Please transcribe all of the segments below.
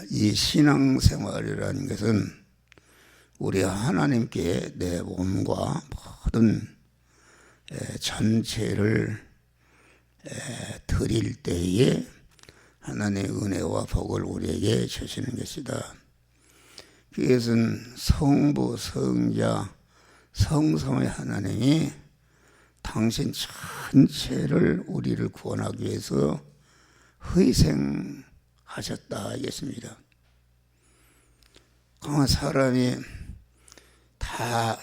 이 신앙생활이라는 것은 우리 하나님께 내 몸과 모든 전체를 드릴 때에 하나님의 은혜와 복을 우리에게 주시는 것이다. 그것은 성부, 성자, 성삼의 하나님이 당신 전체를 우리를 구원하기 위해서 희생하셨다 하겠습니다.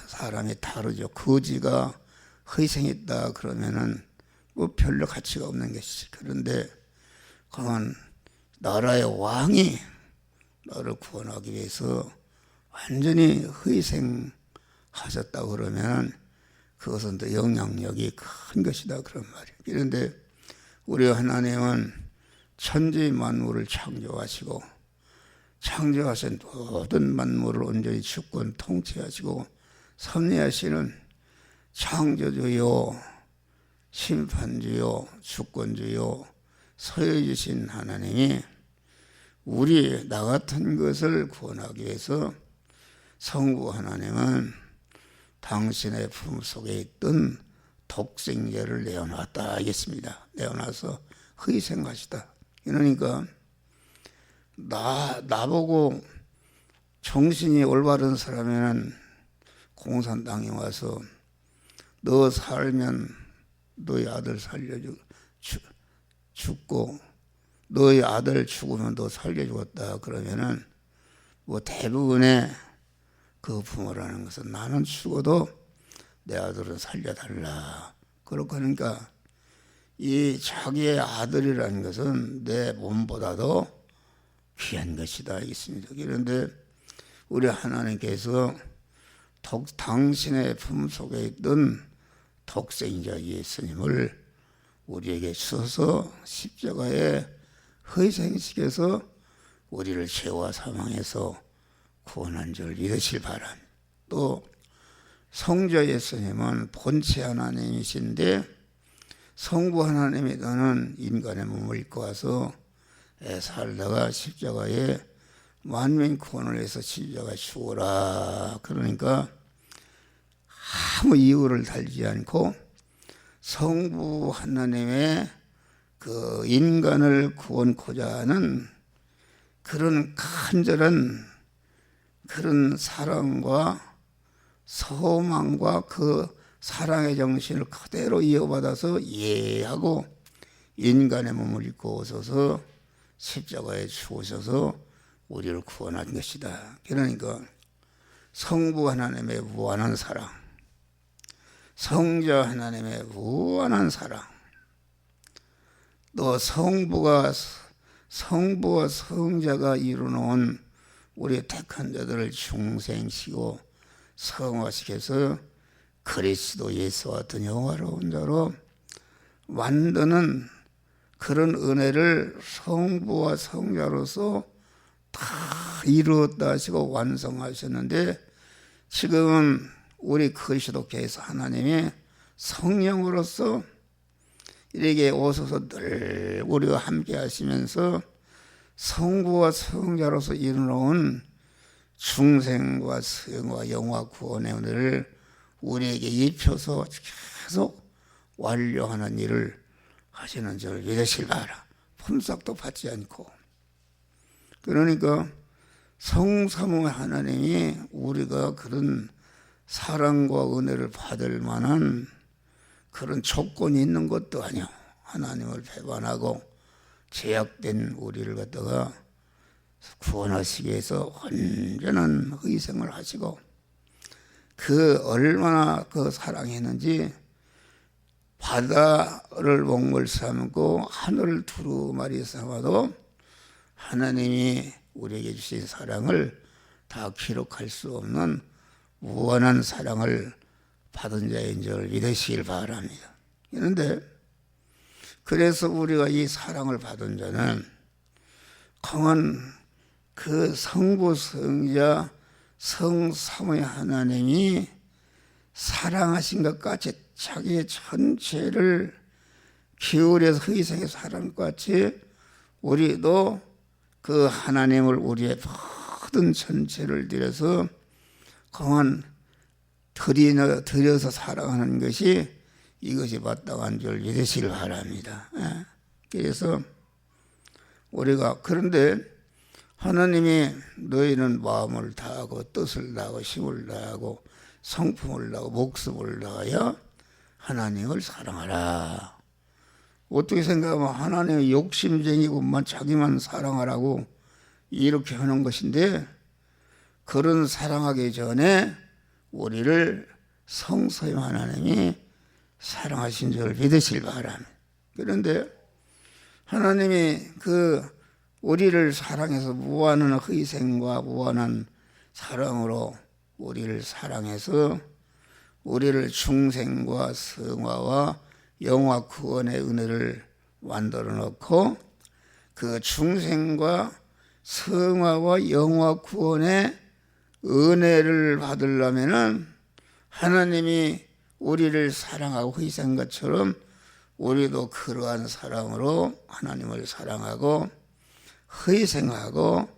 사람이 다르죠. 거지가 희생했다 그러면은 뭐 별로 가치가 없는 것이지. 그런데 나라의 왕이 나를 구원하기 위해서 완전히 희생하셨다 그러면 그것은 또 영향력이 큰 것이다 그런 말이에요. 그런데 우리 하나님은 천지 만물을 창조하시고 창조하신 모든 만물을 온전히 주권 통치하시고 섭리하시는 창조주요, 심판주요, 주권주요, 소유주신 하나님이 나 같은 것을 구원하기 위해서 성부 하나님은 당신의 품속에 있던 독생자를 내어놨다 하겠습니다. 내어놔서 희생하시다. 그러니까 나보고 정신이 올바른 사람에는 공산당에 와서 너 살면 너희 아들 죽고 너희 아들 죽으면 너 살려주겠다 그러면은 뭐 대부분의 그 부모라는 것은 나는 죽어도 내 아들은 살려달라. 그러니까 이 자기의 아들이라는 것은 내 몸보다도 귀한 것이다 있습니다. 그런데 우리 하나님께서 당신의 품속에 있던 독생자 예수님을 우리에게 주셔서 십자가에 희생시켜서 우리를 죄와 사망에서 구원한 줄 믿으실 바랍니다. 또 성자 예수님은 본체 하나님이신데 성부 하나님이 너는 인간의 몸을 입고 와서 살다가 십자가에 만민 구원을 위해서 십자가에 죽어라. 그러니까 아무 이유를 달지 않고 성부 하나님의 그 인간을 구원코자 하는 그런 간절한 그런 사랑과 소망과 그 사랑의 정신을 그대로 이어받아서 이해하고 인간의 몸을 입고 오셔서 십자가에 죽으셔서 우리를 구원한 것이다. 그러니까 성부 하나님의 무한한 사랑, 성자 하나님의 무한한 사랑, 또 성부와 성자가 이루어놓은 우리 택한 자들을 중생시키고 성화시켜서 그리스도 예수와 같은 영화로운 자로 만드는 그런 은혜를 성부와 성자로서 다 이루었다 하시고 완성하셨는데 지금은 우리 그리스도께서 하나님이 성령으로서 이렇게 오셔서 늘 우리와 함께 하시면서 성부와 성자로서 이루어놓은 중생과 성화 영화 구원의 은혜를 우리에게 입혀서 계속 완료하는 일을 하시는 줄 믿으실 바라. 품삯도 받지 않고. 그러니까 성삼위 하나님이 우리가 그런 사랑과 은혜를 받을 만한 그런 조건이 있는 것도 아니요. 하나님을 배반하고 제약된 우리를 갖다가 구원하시기 위해서 온전한 희생을 하시고 그 얼마나 그 사랑했는지 바다를 먹물 삼고 하늘을 두루마리 삼아도 하나님이 우리에게 주신 사랑을 다 기록할 수 없는 무한한 사랑을 받은 자인 줄 믿으시길 바랍니다. 그런데 그래서 우리가 이 사랑을 받은 자는 강한 그 성부 성자 성삼위 하나님이 사랑하신 것 같이 자기의 전체를 기울여서 희생해서 사랑과 같이 우리도 그 하나님을 우리의 모든 전체를 들여서 그만 들여서 사랑하는 것이 이것이 마땅한 줄 믿으시길 바랍니다. 그래서 우리가 그런데 하나님이 너희는 마음을 다하고 뜻을 다하고 힘을 다하고 성품을 다하고 목숨을 다하여 하나님을 사랑하라. 어떻게 생각하면 하나님이 욕심쟁이고만 자기만 사랑하라고 이렇게 하는 것인데 그런 사랑하기 전에 우리를 성소의 하나님이 사랑하신 줄 믿으실 바랍니다. 그런데 하나님이 우리를 사랑해서 무한한 희생과 무한한 사랑으로 우리를 사랑해서 우리를 중생과 성화와 영화 구원의 은혜를 만들어 놓고 그 중생과 성화와 영화 구원의 은혜를 받으려면은 하나님이 우리를 사랑하고 희생한 것처럼 우리도 그러한 사랑으로 하나님을 사랑하고 희생하고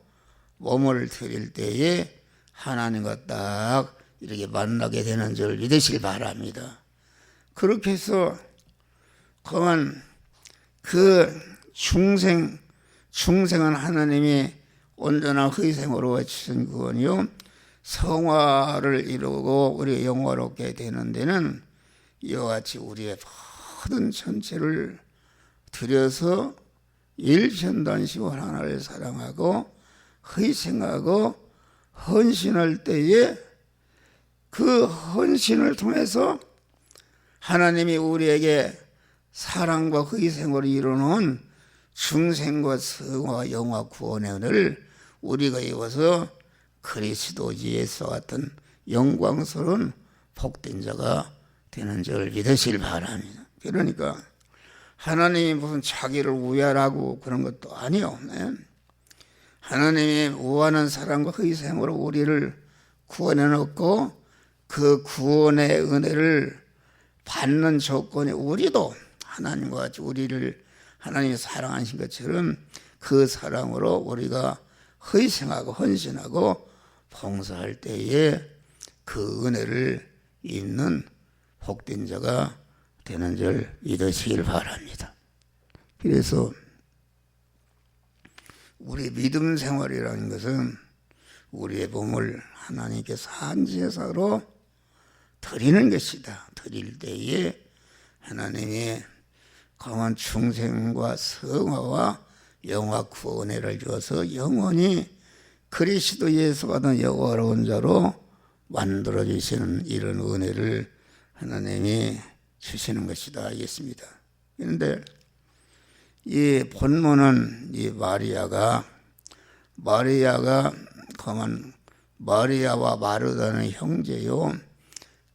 몸을 드릴 때에 하나님과 딱 이렇게 만나게 되는 줄 믿으시길 바랍니다. 그렇게 해서 그만 중생한 하나님이 온전한 희생으로 주신 구원이요 성화를 이루고 우리 영화롭게 되는 데는 이와 같이 우리의 모든 전체를 들여서 일편단심으로 하나님을 사랑하고 희생하고 헌신할 때에 그 헌신을 통해서 하나님이 우리에게 사랑과 희생으로 이루는 중생과 성화 영화 구원의 은혜를 우리가 입어서 그리스도 예수와 같은 영광스러운 복된 자가 되는 줄 믿으실 바랍니다. 그러니까 하나님이 무슨 자기를 우열하고 그런 것도 아니요. 하나님이 무한한 사랑과 희생으로 우리를 구원해 놓고 그 구원의 은혜를 받는 조건이 우리도 하나님과 같이 우리를 하나님이 사랑하신 것처럼 그 사랑으로 우리가 희생하고 헌신하고 봉사할 때에 그 은혜를 입는 복된 자가 되는 줄 믿으시길 바랍니다. 그래서 우리 믿음 생활이라는 것은 우리의 몸을 하나님께 산제사로 드리는 것이다. 드릴 때에 하나님이 강한 중생과 성화와 영화 구원을 주어서 영원히 그리스도 예수가 된 영화로운 자로 만들어 주시는 이런 은혜를 하나님이 주시는 것이다 하겠습니다. 그런데 이 본문은 이 마리아가 강한 마리아와 마르다는 형제요.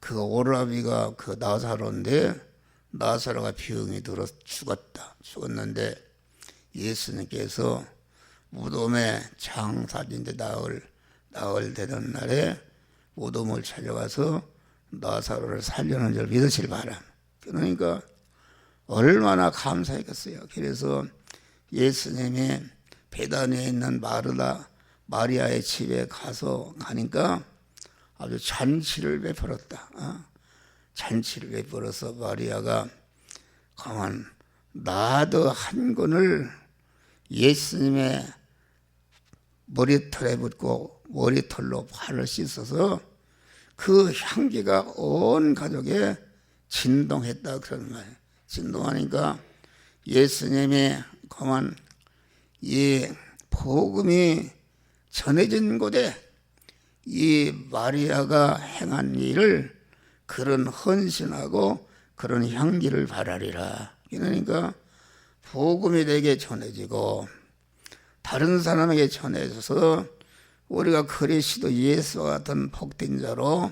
그 오라비가 그 나사로인데 나사로가 병이 들어 죽었는데 예수님께서 무덤에 장사진데 나흘 되던 날에 무덤을 찾아가서 나사로를 살려는 줄 믿으실 바람. 그러니까 얼마나 감사했겠어요. 그래서 예수님이 베다니에 있는 마리아의 집에 가니까 아주 잔치를 베풀었다. 잔치를 베풀어서 마리아가 가만 나도 한 권을 예수님의 머리털에 붓고 머리털로 발을 씻어서 그 향기가 온 가족에 진동했다 그런 말이에요. 진동하니까 예수님이 가만 이 복음이 전해진 곳에 이 마리아가 행한 일을 그런 헌신하고 그런 향기를 바라리라. 그러니까 복음이 되게 전해지고 다른 사람에게 전해져서 우리가 그리스도 예수와 같은 복된 자로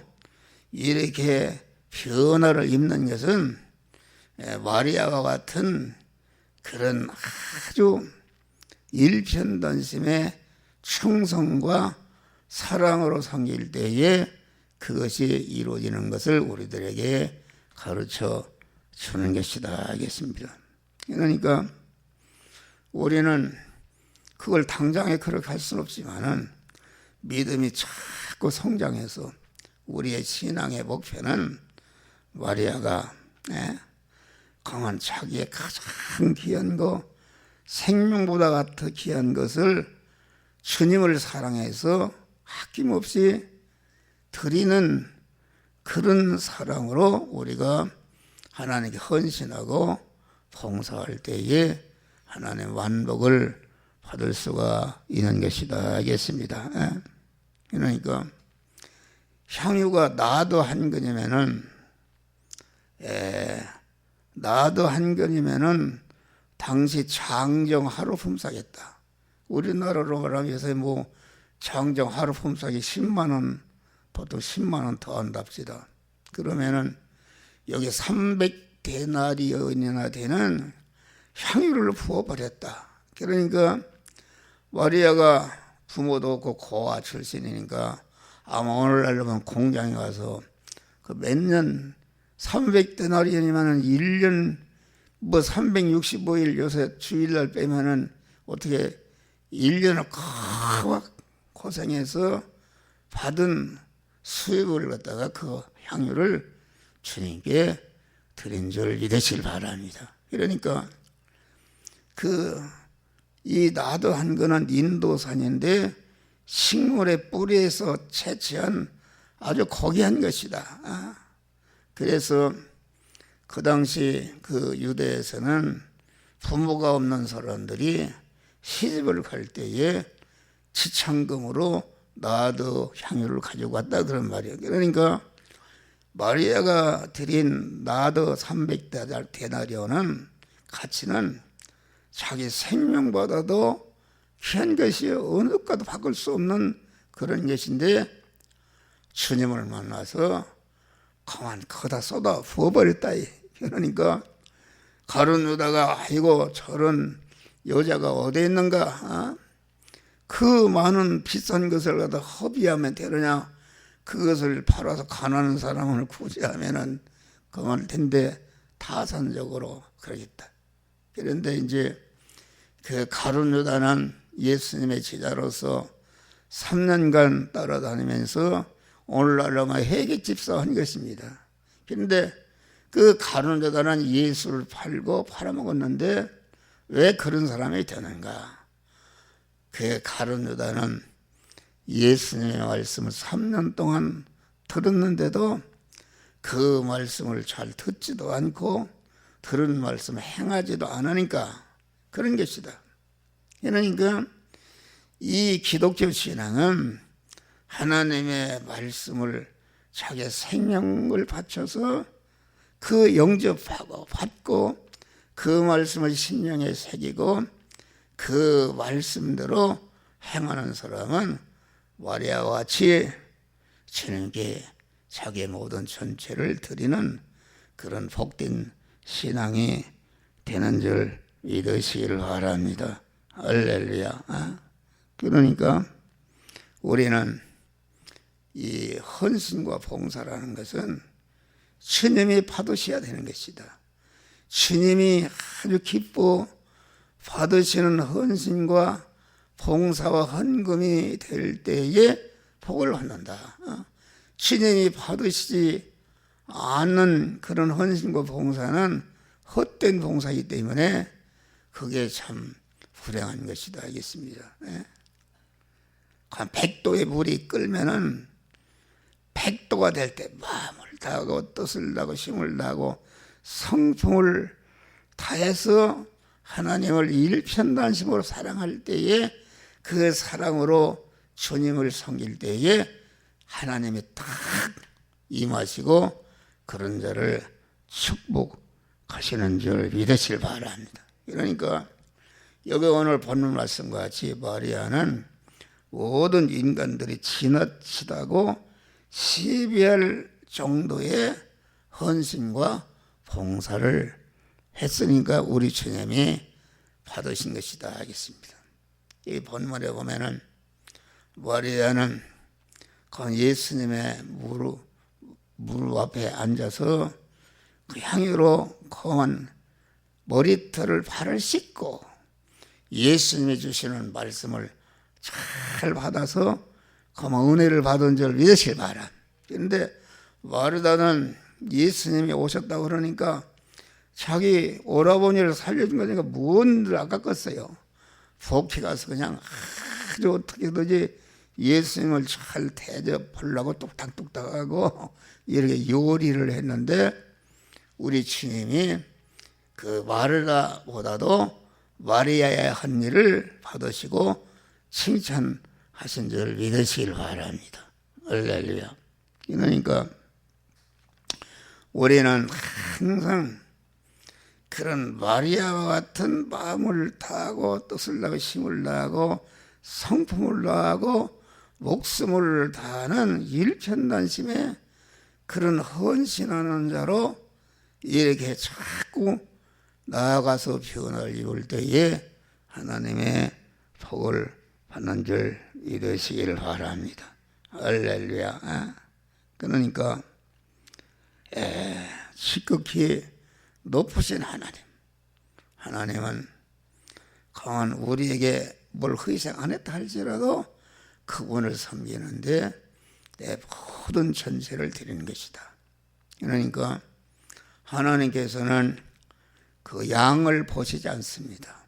이렇게 변화를 입는 것은 마리아와 같은 그런 아주 일편단심의 충성과 사랑으로 섬길 때에 그것이 이루어지는 것을 우리들에게 가르쳐 주는 것이다 하겠습니다. 그러니까 우리는 그걸 당장에 그렇게 할 수는 없지만은 믿음이 자꾸 성장해서 우리의 신앙의 목표는 마리아가 강한 자기의 가장 귀한 거, 생명보다 더 귀한 것을 주님을 사랑해서 아낌없이 드리는 그런 사랑으로 우리가 하나님께 헌신하고 봉사할 때에 하나님의 완복을 받을 수가 있는 것이다 하겠습니다. 그러니까 향유가 나도 한 근이면은 당시 장정 하루 품삯했다. 우리나라로 말하면서 뭐 장정 하루 품삯이 10만 원, 보통 10만 원 더 한답시다. 그러면은 여기 300데나리온이나 되는 향유를 부어버렸다. 그러니까 마리아가 부모도 없고 고아 출신이니까 아마 오늘날로면 공장에 가서 그 몇 년 300데나리온이면은 1년 뭐 365일 요새 주일날 빼면은 어떻게 1년을 꽉 고생해서 받은 수입을 갖다가 그 향유를 주님께 드린 줄 믿으시길 바랍니다. 그러니까 이 나도 한 거는 인도산인데 식물의 뿌리에서 채취한 아주 고귀한 것이다. 그래서 그 당시 그 유대에서는 부모가 없는 사람들이 시집을 갈 때에 지참금으로 나도 향유를 가지고 왔다 그런 말이에요. 그러니까 마리아가 드린 나도 300데나리온은 가치는 자기 생명보다도 귀한 것이요 어느 것과도 바꿀 수 없는 그런 것인데 주님을 만나서 가만 거다 쏟아 부어버렸다. 그러니까 가룟 유다가 아이고 저런 여자가 어디 있는가? 그 많은 비싼 것을 갖다 허비하면 되느냐? 그것을 팔아서 가난한 사람을 구제하면은 그만 텐데 타산적으로 그러겠다. 그런데 이제 그 가룟 유다는 예수님의 제자로서 3년간 따라다니면서 오늘날로 회개 집사한 것입니다. 그런데 그 가룟 유다는 예수를 팔고 팔아먹었는데 왜 그런 사람이 되는가? 그 가룟 유다는 예수님의 말씀을 3년 동안 들었는데도 그 말씀을 잘 듣지도 않고 들은 말씀을 행하지도 않으니까 그런 것이다. 그러니까 이 기독교 신앙은 하나님의 말씀을 자기 생명을 바쳐서 그 영접하고 받고 그 말씀을 심령에 새기고 그 말씀대로 행하는 사람은 마리아와 같이 주님께 자기의 모든 전체를 드리는 그런 복된 신앙이 되는 줄 믿으시길 바랍니다. 할렐루야. 그러니까 우리는 이 헌신과 봉사라는 것은 주님이 받으셔야 되는 것이다. 주님이 아주 기뻐 받으시는 헌신과 봉사와 헌금이 될 때에 복을 받는다. 주님이 받으시지 않는 그런 헌신과 봉사는 헛된 봉사이기 때문에 그게 참 불행한 것이다 하겠습니다. 100도의 물이 끓면은 100도가 될 때 마음을 다하고 뜻을 다하고 힘을 다하고 성품을 다해서 하나님을 일편단심으로 사랑할 때에 그 사랑으로 주님을 섬길 때에 하나님이 딱 임하시고 그런 자를 축복하시는 줄 믿으시길 바랍니다. 그러니까 여기 오늘 본문 말씀과 같이 마리아는 모든 인간들이 지나치다고 시비할 정도의 헌신과 봉사를 했으니까 우리 주님이 받으신 것이다 하겠습니다. 이 본문에 보면은 마리아는 예수님의 무릎 앞에 앉아서 그 향유로 검은 머리털을 발을 씻고 예수님이 주시는 말씀을 잘 받아서 그만 은혜를 받은 줄 믿으시길 바람. 그런데 마르다는 예수님이 오셨다고 그러니까 자기 오라버니를 살려준 거니까 뭔들 아깝겠어요. 복회 가서 그냥 아주 어떻게든지 예수님을 잘 대접하려고 뚝딱뚝딱하고 이렇게 요리를 했는데 우리 주님이 그 마르다보다도 마리아의 한 일을 받으시고 칭찬하신 줄 믿으시길 바랍니다. 할렐루야. 그러니까 우리는 항상 그런 마리아와 같은 마음을 다하고 뜻을 다하고 힘을 다하고 성품을 다하고 목숨을 다하는 일편단심에 그런 헌신하는 자로 이렇게 자꾸 나아가서 변화를 입을 때에 하나님의 복을 받는 줄 믿으시기를 바랍니다. 할렐루야. 그러니까 지극히 높으신 하나님은 강한 우리에게 뭘 희생 안 했다 할지라도 그분을 섬기는데 내 모든 전세를 드리는 것이다. 그러니까 하나님께서는 그 양을 보시지 않습니다.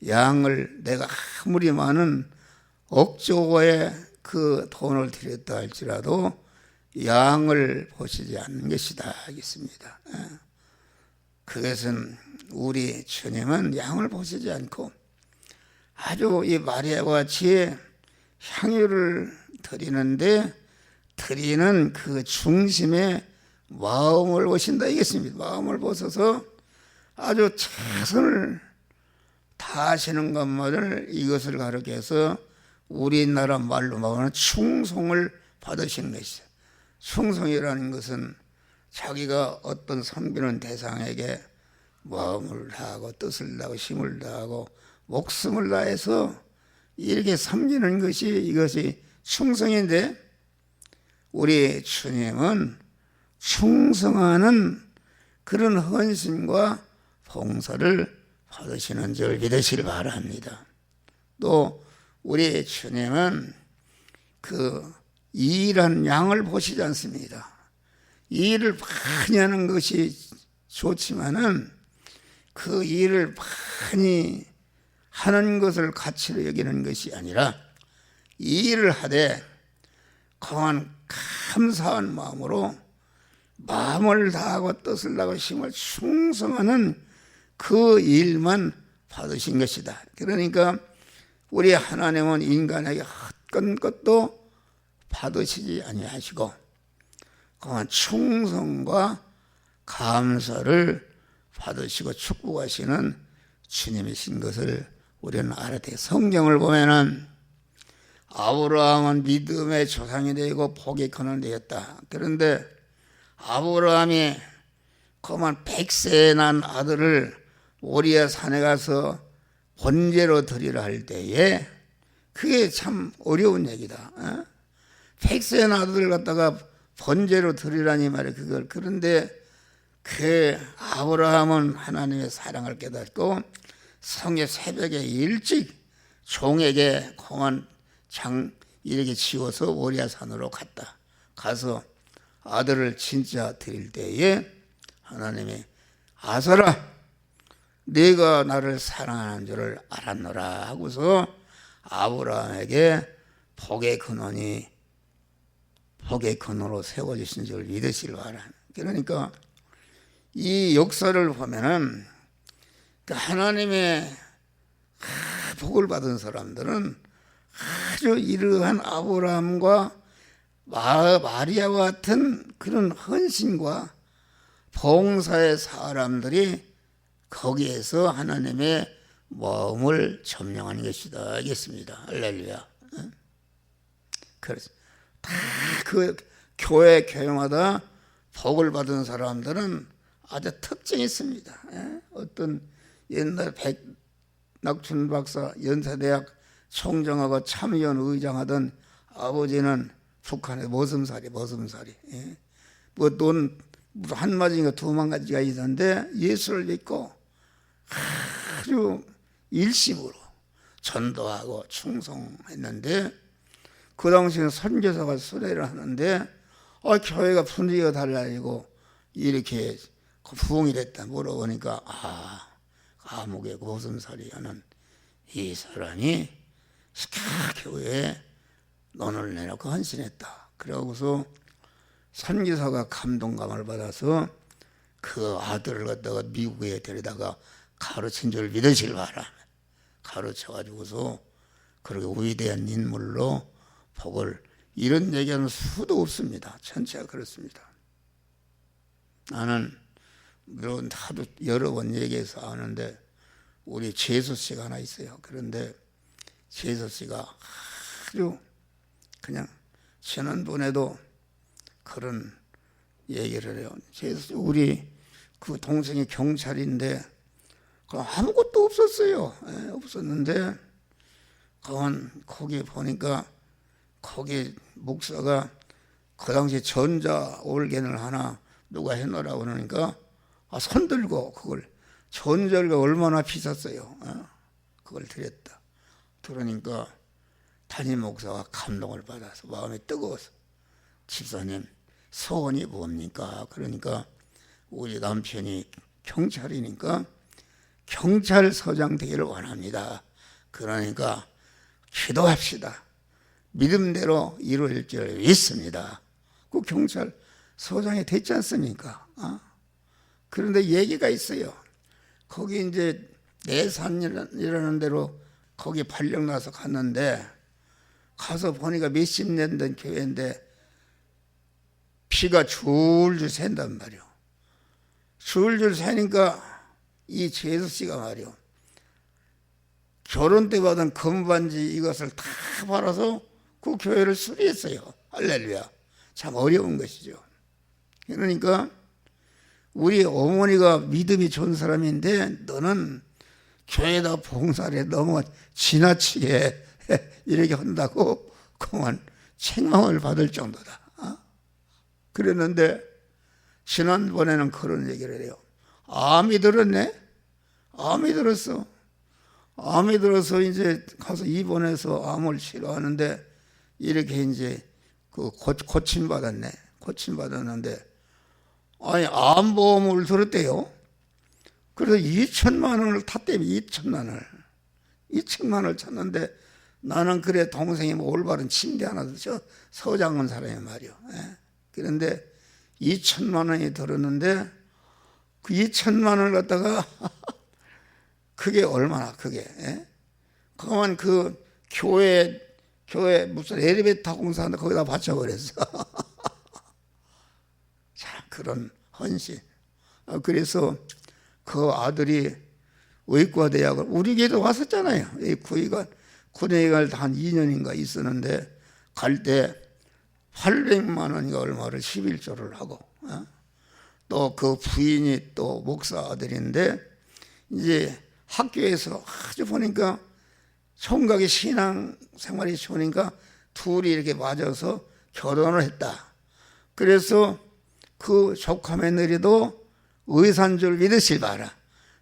양을 내가 아무리 많은 억조의 그 돈을 드렸다 할지라도 양을 보시지 않는 것이다 하겠습니다. 그것은 우리 주님은 양을 보시지 않고 아주 이 마리아와 같이 향유를 드리는데 드리는 그 중심에 마음을 보신다 이겠습니다. 마음을 보셔서 아주 최선을 다하시는 것만을 이것을 가르쳐서 우리나라 말로 말하는 충성을 받으시는 것이죠. 충성이라는 것은 자기가 어떤 섬기는 대상에게 마음을 다하고 뜻을 다하고 힘을 다하고 목숨을 다해서 이렇게 섬기는 것이 이것이 충성인데 우리 주님은 충성하는 그런 헌신과 봉사를 받으시는 줄 믿으시길 바랍니다. 또 우리 주님은 그 일한 양을 보시지 않습니다. 일을 많이 하는 것이 좋지만은 그 일을 많이 하는 것을 가치로 여기는 것이 아니라 이 일을 하되 강한 감사한 마음으로 마음을 다하고 뜻을 다하고 힘을 충성하는 그 일만 받으신 것이다. 그러니까 우리 하나님은 인간에게 헛된 것도 받으시지 아니하시고 강한 충성과 감사를 받으시고 축복하시는 주님이신 것을 우리는 알아야 돼요. 성경을 보면은 아브라함은 믿음의 조상이 되고 복의 근원이 되었다. 그런데 아브라함이 그만 100세에 난 아들을 모리아 산에 가서 번제로 드리라 할 때에 그게 참 어려운 얘기다. 100세에 난 아들을 갖다가 번제로 드리라니 말이야 그걸. 그런데 그 아브라함은 하나님의 사랑을 깨닫고 성의 새벽에 일찍 종에게 공한 장 이렇게 지워서 모리아 산으로 갔다. 가서 아들을 진짜 드릴 때에 하나님이 아서라 네가 나를 사랑하는 줄을 알았노라 하고서 아브라함에게 복의 근원으로 세워주신 줄 믿으시길 바랍니다. 그러니까 이 역사를 보면은 하나님의 복을 받은 사람들은 아주 이러한 아브라함과 마리아와 같은 그런 헌신과 봉사의 사람들이 거기에서 하나님의 마음을 점령하는 것이다 하겠습니다. 할렐루야. 그래서 다 그 교회마다 복을 받은 사람들은 아주 특징이 있습니다. 어떤 옛날 백낙춘 박사 연세대학 총장하고 참의원 의장하던 아버지는 북한의 머슴살이 뭐 돈 한 마디인가 두 마디가 있었는데 예수를 믿고 아주 일심으로 전도하고 충성했는데 그 당시에 선교사가 수레를 하는데 교회가 분위기가 달라지고 이렇게 부흥이 됐다 물어보니까 감옥에 고슴살이 하는 이 사람이 교회에 논을 내놓고 헌신했다. 그러고서 선교사가 감동감을 받아서 그 아들을 갖다가 미국에 데려다가 가르친 줄 믿으실 바라. 가르쳐가지고서 그렇게 위대한 인물로 복을, 이런 얘기하는 수도 없습니다. 전체가 그렇습니다. 나는 물론 하도 여러 번 얘기해서 아는데 우리 재수 씨가 하나 있어요. 그런데 재수 씨가 아주 그냥 지난번에도 그런 얘기를 해요. 재수 씨, 우리 그 동생이 경찰인데 아무것도 없었어요. 없었는데 거기 보니까 거기 목사가 그 당시에 전자 올겐을 하나 누가 해놓으라고 그러니까 손 들고 그걸, 전자가 얼마나 비쌌어요. 그걸 드렸다. 그러니까 담임 목사가 감동을 받아서 마음이 뜨거워서 집사님 소원이 뭡니까? 그러니까 우리 남편이 경찰이니까 경찰서장 되기를 원합니다. 그러니까 기도합시다. 믿음대로 이루어질 줄 믿습니다. 그 경찰서장이 됐지 않습니까? 그런데 얘기가 있어요. 거기 이제 내산이라는 데로 거기 발령 나서 갔는데 가서 보니까 몇십 년 된 교회인데 피가 줄줄 샌단 말이요. 줄줄 새니까 이 재수 씨가 말이요. 결혼 때 받은 금반지 이것을 다 팔아서 그 교회를 수리했어요. 할렐루야. 참 어려운 것이죠. 그러니까 우리 어머니가 믿음이 좋은 사람인데 너는 교회에다 봉사를 해 너무 지나치게 이렇게 한다고 그만 책망을 받을 정도다. 그랬는데 지난번에는 그런 얘기를 해요. 암이 들었네? 암이 들었어. 암이 들어서 이제 가서 입원해서 암을 치료하는데 이렇게 이제 그 고침 받았네. 고침 받았는데 아니 암보험을 들었대요. 그래서 2천만 원을 탔대요. 2천만 원을 쳤는데 나는 그래 동생이 뭐 올바른 침대 하나 저 서장은 사람이 말이요. 그런데 2천만 원이 들었는데 그 2천만 원을 갖다가 그게 얼마나 그게 그만 그 교회 무슨 엘리베이터 공사하는데 거기다 바쳐버렸어. 자, 그런 헌신. 그래서 그 아들이 의과대학을 우리 교회도 왔었잖아요. 이 군의관 한 2년인가 있었는데 갈 때 800만 원인가 얼마를 11조를 하고 또 그 부인이 또 목사 아들인데 이제 학교에서 아주 보니까 총각이 신앙 생활이 좋으니까 둘이 이렇게 맞아서 결혼을 했다. 그래서 그 조카 며느리도 의사인 줄 믿으실 바라.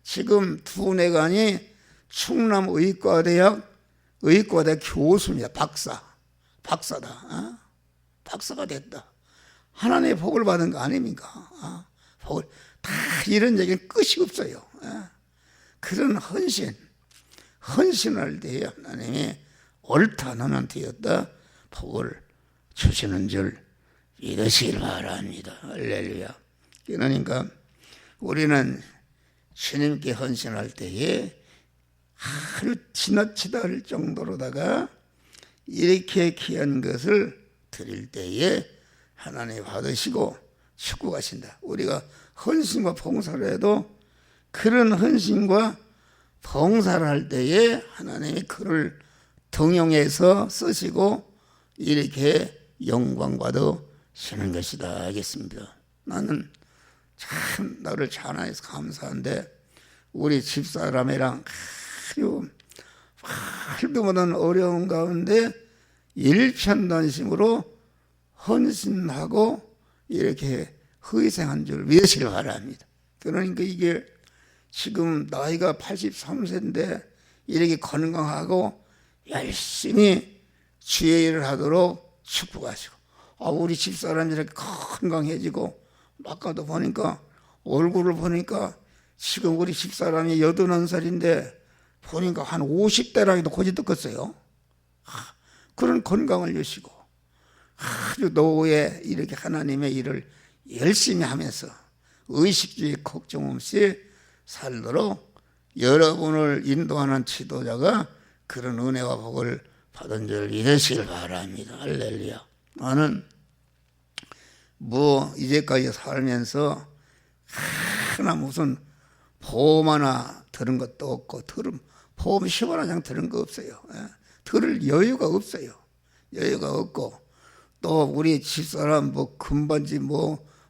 지금 두 내간이 충남의과대학 의과대 교수입니다. 박사다. 박사가 됐다. 하나님의 복을 받은 거 아닙니까? 복을 다 이런 얘기는 끝이 없어요. 그런 헌신할 때에 하나님이 옳다 너는 되었다 복을 주시는 줄 믿으시길 바랍니다. 할렐루야. 그러니까 우리는 주님께 헌신할 때에 하루 지나치다 할 정도로다가 이렇게 귀한 것을 드릴 때에 하나님 받으시고 축복하신다. 우리가 헌신과 봉사를 해도 그런 헌신과 봉사를 할 때에 하나님이 그를 등용해서 쓰시고 이렇게 영광 받으시는 것이다 하겠습니다. 나는 참 너를 찬양해서 감사한데 우리 집사람이랑 말도 못하는 어려운 가운데 일편단심으로 헌신하고 이렇게 희생한 줄 믿으시기 바랍니다. 그러니까 이게 지금 나이가 83세인데 이렇게 건강하고 열심히 주의 일을 하도록 축복하시고, 우리 집사람이 이렇게 건강해지고, 아까도 보니까 얼굴을 보니까 지금 우리 집사람이 81살인데 보니까 한 50대랑도 고지도 컸어요. 그런 건강을 주시고 아주 노후에 이렇게 하나님의 일을 열심히 하면서 의식주의 걱정 없이 살도록 여러분을 인도하는 지도자가 그런 은혜와 복을 받은 줄 믿으시길 바랍니다. 할렐루야. 나는 이제까지 살면서 하나 무슨 보험 하나 들은 것도 없고, 보험 10원 한 장 들은 거 없어요. 들을 여유가 없어요. 여유가 없고, 또 우리 집사람 금반지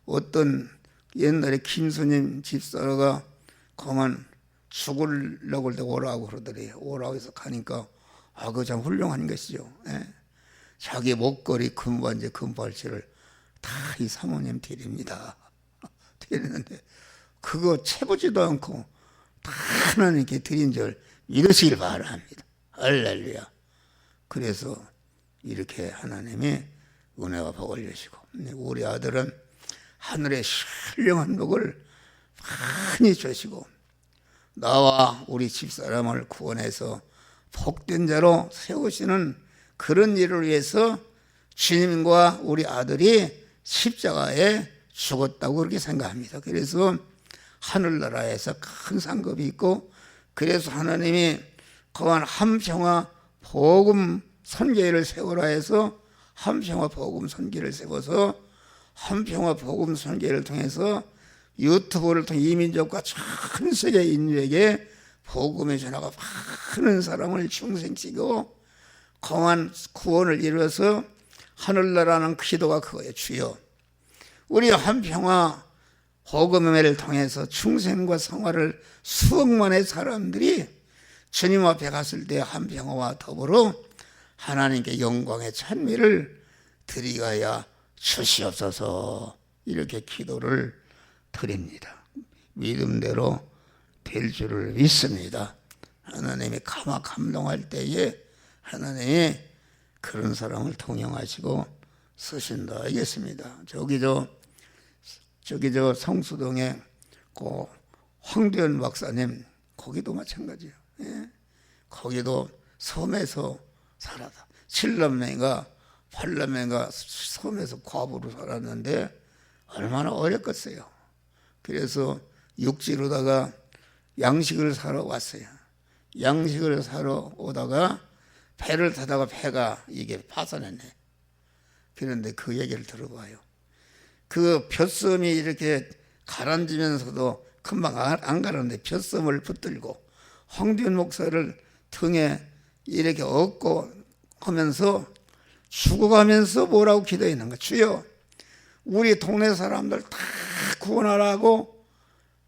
어떤 옛날에 김스님 집사라가 그만 죽으려고 할 때 오라고 그러더래요. 오라고 해서 가니까 그거 참 훌륭한 것이죠. 자기 목걸이 금반지 금발치를 다 이 사모님 드립니다. 드리는데 그거 채보지도 않고 다 하나님께 드린 줄 믿으시길 바랍니다. 할렐루야. 그래서 이렇게 하나님이 은혜와 복을 주시고, 우리 아들은 하늘의 신령한 복을 많이 주시고, 나와 우리 집사람을 구원해서 복된 자로 세우시는 그런 일을 위해서 주님과 우리 아들이 십자가에 죽었다고 그렇게 생각합니다. 그래서 하늘나라에서 큰 상급이 있고, 그래서 하나님이 그한 한평화 복음 선교회를 세우라 해서 한평화 복음 선교회를 세워서 한평화 복음 선교회를 통해서 유튜브를 통해 이민족과 전 세계 인류에게 복음의 전화가 많은 사람을 중생시키고 공한 구원을 이루어서 하늘나라는 기도가 그거예요. 주여, 우리 한평화 복음회를 통해서 중생과 성화를 수억만의 사람들이 주님 앞에 갔을 때 한평화와 더불어 하나님께 영광의 찬미를 드리가야 주시옵소서. 이렇게 기도를 드립니다. 믿음대로 될 줄을 믿습니다. 하나님이 감동할 때에 하나님이 그런 사람을 통용하시고 쓰신다 알겠습니다. 저기 저 성수동에 그 황대현 박사님, 거기도 마찬가지예요. 거기도 섬에서 살아다 7남매가 8남매가 섬에서 과부로 살았는데 얼마나 어렵겠어요. 그래서 육지로다가 양식을 사러 왔어요. 양식을 사러 오다가 배를 타다가 배가 이게 파손했네. 그런데 그 얘기를 들어봐요. 그 벼섬이 이렇게 가라앉으면서도 금방 안 가라앉는데 벼섬을 붙들고 황대현 목사를 등에 이렇게 업고 하면서 죽어가면서 뭐라고 기도했는가? 주여, 우리 동네 사람들 다 구원하라고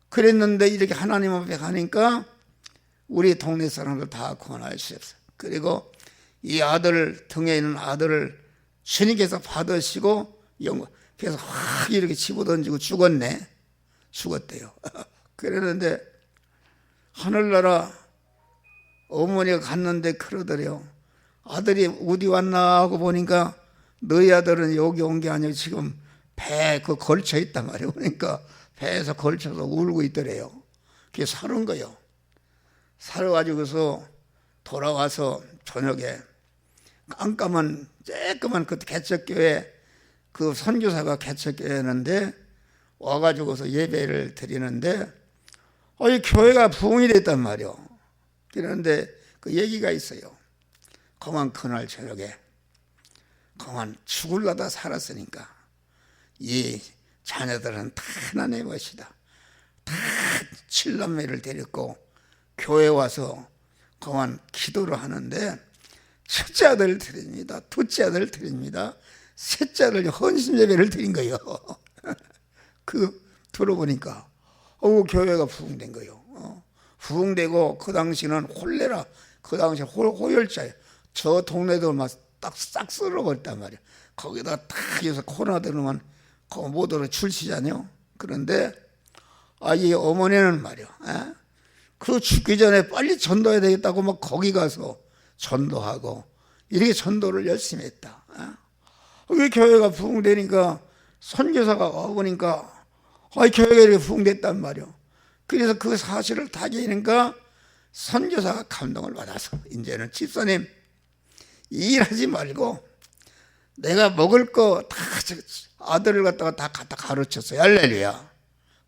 그랬는데 이렇게 하나님 앞에 가니까 우리 동네 사람들 다 구원할 수 없어요. 그리고 이 아들, 등에 있는 아들을 주님께서 받으시고 그래서 확 이렇게 집어던지고 죽었네. 죽었대요. 그랬는데 하늘나라 어머니가 갔는데 그러더래요. 아들이 어디 왔나 하고 보니까 너희 아들은 여기 온 게 아니고 지금 배에 걸쳐 있단 말이에요. 그러니까 배에서 걸쳐서 울고 있더래요. 그게 살은 거요. 살아가지고서 돌아와서 저녁에 깜깜한 쬐끄만 그 개척교회 그 선교사가 개척교회였는데 와가지고서 예배를 드리는데 이 교회가 부흥이 됐단 말이요. 그런데 그 얘기가 있어요. 그만 그날 저녁에 그만 죽을라다 살았으니까 이 자녀들은 다 하나님의 것이다. 다 7남매를 데리고 교회 와서 그만 기도를 하는데 첫째 아들 드립니다. 둘째 아들 드립니다. 셋째 아들 헌신 예배를 드린 거예요. 그 들어보니까 교회가 부흥된 거예요. 부흥되고 그 당시는 홀레라, 그 당시 호열자예요. 저 동네도 막 딱 싹 쓸어버렸단 말이에요. 거기다 딱 해서 코로나 들으면 못 들어 출시잖아요. 그런데 이 어머니는 말이요, 그 죽기 전에 빨리 전도해야 되겠다고 막 거기 가서 전도하고 이렇게 전도를 열심히 했다. 왜 교회가 부흥되니까 선교사가 와보니까 교회가 이렇게 부흥됐단 말이요. 그래서 그 사실을 다기니까 선교사가 감동을 받아서 이제는 집사님 일하지 말고 내가 먹을 거 다 아들을 갖다가 다 갖다 가르쳤어요. 할렐루야.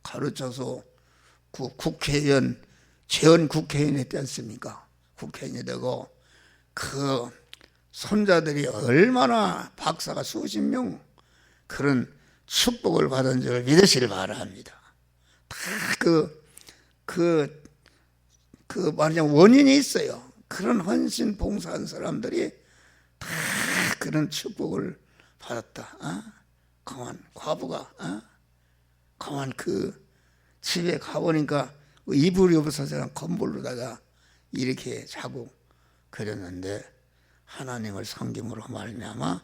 가르쳐서 국회의원 재헌 국회의원이 됐지 않습니까? 국회의원이 되고 그 손자들이 얼마나 박사가 수십 명 그런 축복을 받은 줄 믿으시길 바랍니다. 다 말하자면 원인이 있어요. 그런 헌신 봉사한 사람들이 다 그런 축복을 받았다. 가만 과부가 가만 그 집에 가보니까 이불이 없어서 건물로다가 이렇게 자고 그랬는데 하나님을 섬김으로 말미암아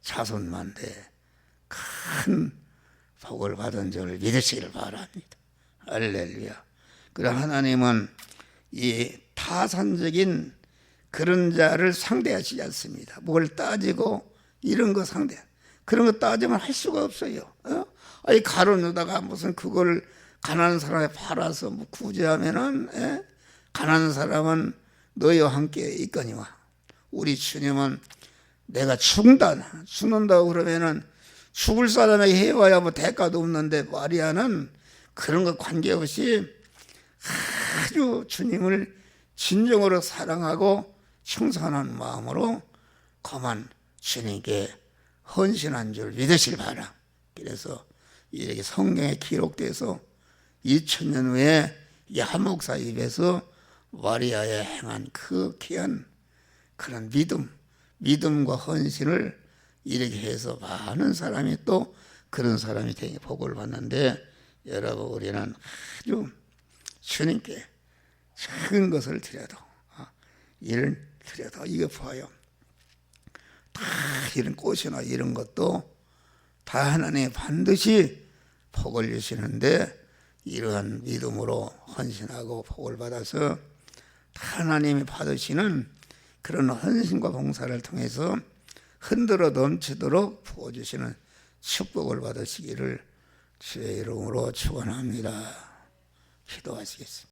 자손만대 큰 복을 받은 줄 믿으시기를 바랍니다. 할렐루야. 그래 하나님은 이 타산적인 그런 자를 상대하시지 않습니다. 뭘 따지고 이런 거 그런 거 따지면 할 수가 없어요. 가로누다가 무슨 그걸 가난한 사람에 팔아서 뭐 구제하면은 가난한 사람은 너희와 함께 있거니와. 우리 주님은 내가 죽는다고 그러면은 죽을 사람에게 해와야 뭐 대가도 없는데 마리아는 그런 거 관계없이 아주 주님을 진정으로 사랑하고 충성하는 마음으로 거만 주님께 헌신한 줄 믿으실 바라. 그래서 이렇게 성경에 기록돼서 2000년 후에 이 한 목사 입에서 마리아의 행한 그 귀한 그런 믿음과 헌신을 이렇게 해서 많은 사람이 또 그런 사람이 되게 복을 받는데, 여러분 우리는 아주 주님께 작은 것을 드려도 일을 드려도 이거 봐요. 다 이런 꽃이나 이런 것도 다 하나님이 반드시 복을 주시는데, 이러한 믿음으로 헌신하고 복을 받아서 하나님이 받으시는 그런 헌신과 봉사를 통해서 흔들어 넘치도록 부어주시는 축복을 받으시기를 주의 이름으로 축원합니다. 기도하시겠습니다.